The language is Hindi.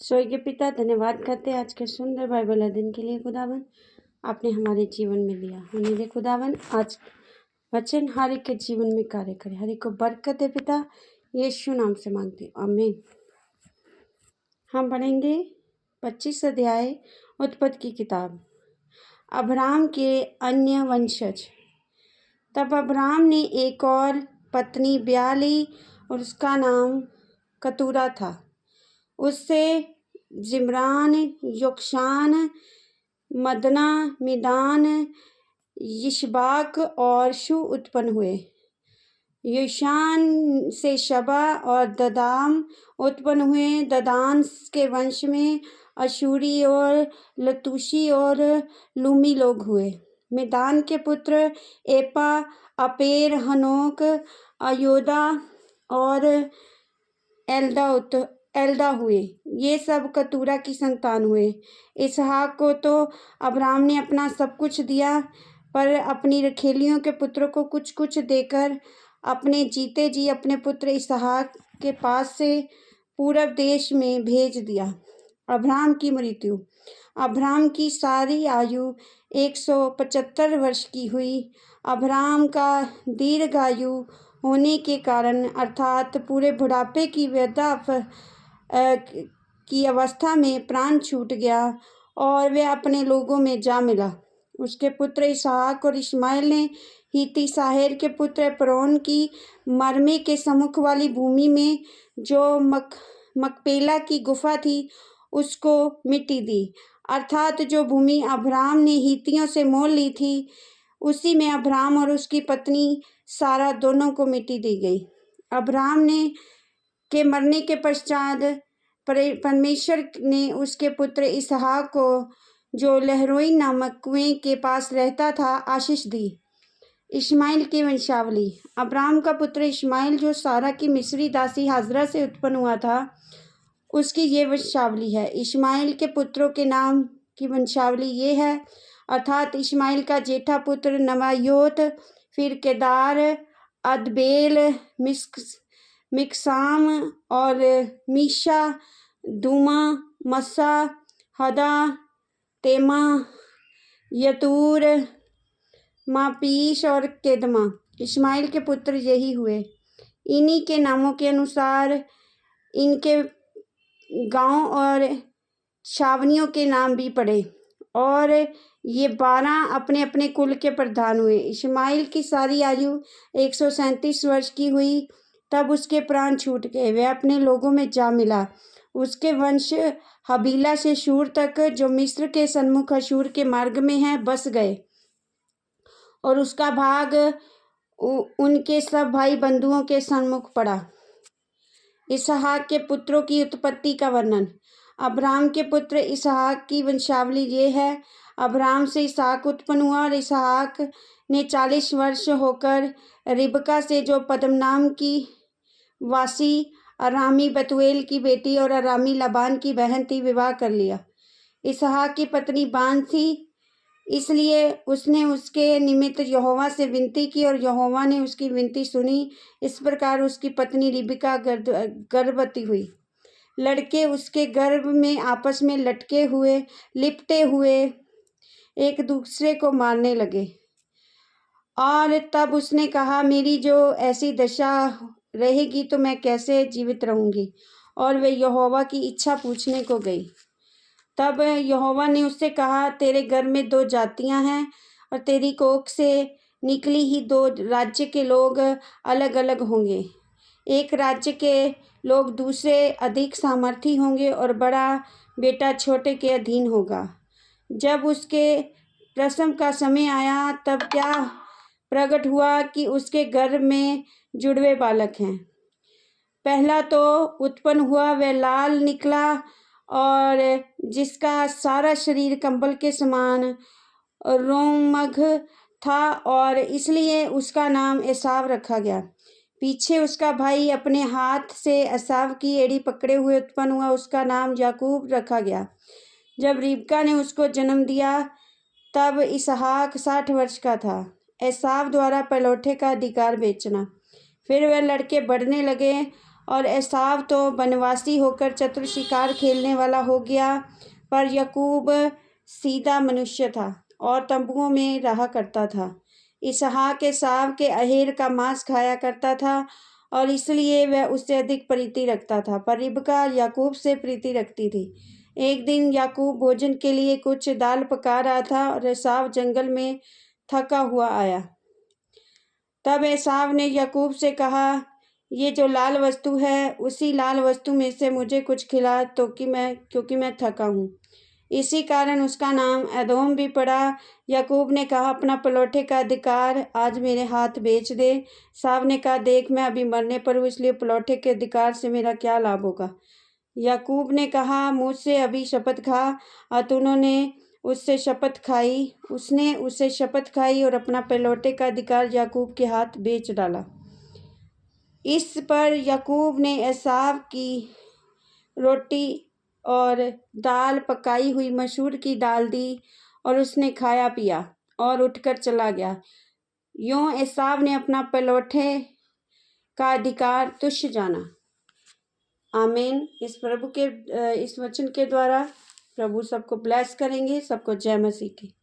स्वर्गीय पिता, धन्यवाद करते हैं आज के सुंदर बाइबल अध्ययन के लिए। खुदावन, आपने हमारे जीवन में दिया होने दे। खुदावन, आज वचन हर एक के जीवन में कार्य करे, हर एक को बरकत दे पिता, यीशु नाम से मांगते हैं, आमीन। हम पढ़ेंगे 25 अध्याय उत्पत्ति की किताब। अब्राम के अन्य वंशज। तब अब्राम ने एक और पत्नी ब्याह ली और उसका नाम कतूरा था। उससे जिम्रान, योक्षान, मदना, मिदान, यिशबाक और शू उत्पन्न हुए। योशान से शबा और ददाम उत्पन्न हुए। ददान के वंश में अशूरी और लतूशी और लूमी लोग हुए। मिदान के पुत्र एपा, अपेर, हनोक, अयोदा और एल्दा हुए। ये सब कतूरा की संतान हुए। इसहाक को तो अब्राम ने अपना सब कुछ दिया, पर अपनी रखेलियों के पुत्रों को कुछ कुछ देकर अपने जीते जी अपने पुत्र इसहाक के पास से पूरब देश में भेज दिया। अब्राम की मृत्यु। अब्राम की सारी आयु 175 वर्ष की हुई। अब्राम का दीर्घायु होने के कारण अर्थात पूरे बुढ़ापे की की अवस्था में प्राण छूट गया और वह अपने लोगों में जा मिला। उसके पुत्र इसहाक और इश्माएल ने हित्ती साहेर के पुत्र एप्रोन की मरमे के सम्मुख वाली भूमि में जो मकपेला की गुफा थी उसको मिट्टी दी, अर्थात जो भूमि अब्राम ने हित्तियों से मोल ली थी उसी में अब्राम और उसकी पत्नी सारा दोनों को मिट्टी दी गई। अब्राम ने के मरने के पश्चात परमेश्वर ने उसके पुत्र इसहाक को, जो लहरोई नामक कुएं के पास रहता था, आशीष दी। इश्माएल की वंशावली। अब्राम का पुत्र इश्माएल, जो सारा की मिस्री दासी हाजरा से उत्पन्न हुआ था, उसकी ये वंशावली है। इश्माएल के पुत्रों के नाम की वंशावली ये है, अर्थात इश्माएल का जेठा पुत्र नवायोत, फिर केदार, अदबेल, मिक्साम और मीशा, दूमा, मस्सा, हदा, तेमा, यतूर, मापीश और केदमा। इश्माएल के पुत्र यही हुए। इन्हीं के नामों के अनुसार इनके गांव और छावनियों के नाम भी पड़े और ये 12 अपने अपने कुल के प्रधान हुए। इश्माएल की सारी आयु 137 वर्ष की हुई, तब उसके प्राण छूट गए, वह अपने लोगों में जा मिला। उसके वंश हबीला से शूर तक, जो मिस्र के सन्मुख अशूर के मार्ग में है, बस गए और उसका भाग उनके सब भाई बंधुओं के सन्मुख पड़ा। इसहाक के पुत्रों की उत्पत्ति का वर्णन। अब्राम के पुत्र इसहाक की वंशावली ये है। अब्राम से इसहाक उत्पन्न हुआ और इसहाक ने 40 वर्ष होकर रिबका से, जो पद्मनाम की वासी अरामी बतुएल की बेटी और अरामी लबान की बहन थी, विवाह कर लिया। इसहाक की पत्नी बान थी, इसलिए उसने उसके निमित्त यहोवा से विनती की और यहोवा ने उसकी विनती सुनी। इस प्रकार उसकी पत्नी रिबका गर्भवती हुई। लड़के उसके गर्भ में आपस में लिपटे हुए एक दूसरे को मारने लगे और तब उसने कहा, मेरी जो ऐसी दशा रहेगी तो मैं कैसे जीवित रहूंगी। और वे यहोवा की इच्छा पूछने को गई। तब यहोवा ने उससे कहा, तेरे घर में 2 जातियां हैं और तेरी कोख से निकली ही 2 राज्य के लोग अलग अलग होंगे। एक राज्य के लोग दूसरे अधिक सामर्थी होंगे और बड़ा बेटा छोटे के अधीन होगा। जब उसके प्रसव का समय आया तब क्या प्रकट हुआ कि उसके गर्भ में जुड़वे बालक हैं। पहला तो उत्पन्न हुआ वह लाल निकला और जिसका सारा शरीर कंबल के समान रोमग था और इसलिए उसका नाम एसाव रखा गया। पीछे उसका भाई अपने हाथ से एसाव की एड़ी पकड़े हुए उत्पन्न हुआ, उसका नाम याकूब रखा गया। जब रिबका ने उसको जन्म दिया तब इसहाक 60 वर्ष का था। एसाव द्वारा पलौठे का अधिकार बेचना। फिर वह लड़के बढ़ने लगे और एसाव तो वनवासी होकर चतुर शिकार खेलने वाला हो गया, पर याकूब सीधा मनुष्य था और तंबुओं में रहा करता था। इसहाक एसाव के अहेर का मांस खाया करता था और इसलिए वह उससे अधिक प्रीति रखता था, पर रिबका याकूब से प्रीति रखती थी। एक दिन याकूब भोजन के लिए कुछ दाल पका रहा था और एसाव जंगल में थका हुआ आया। तब एसाव ने याकूब से कहा, ये जो लाल वस्तु है, उसी लाल वस्तु में से मुझे कुछ खिला, तो क्योंकि मैं थका हूँ। इसी कारण उसका नाम एदोम भी पड़ा। याकूब ने कहा, अपना पलौठे का अधिकार आज मेरे हाथ बेच दे। एसाव ने कहा, देख, मैं अभी मरने पर हूँ, इसलिए पलौठे के अधिकार से मेरा क्या लाभ होगा। याकूब ने कहा, मुझसे अभी शपथ खा। अतः उन्होंने उससे शपथ खाई। उसने उससे शपथ खाई और अपना पलौठे का अधिकार याकूब के हाथ बेच डाला। इस पर याकूब ने एसाव की रोटी और दाल, पकाई हुई मसूर की दाल दी और उसने खाया पिया और उठकर चला गया। यूं एसाव ने अपना पलौठे का अधिकार तुच्छ जाना। आमीन। इस वचन के द्वारा प्रभु सबको ब्लेस करेंगे। सबको जय मसीह की।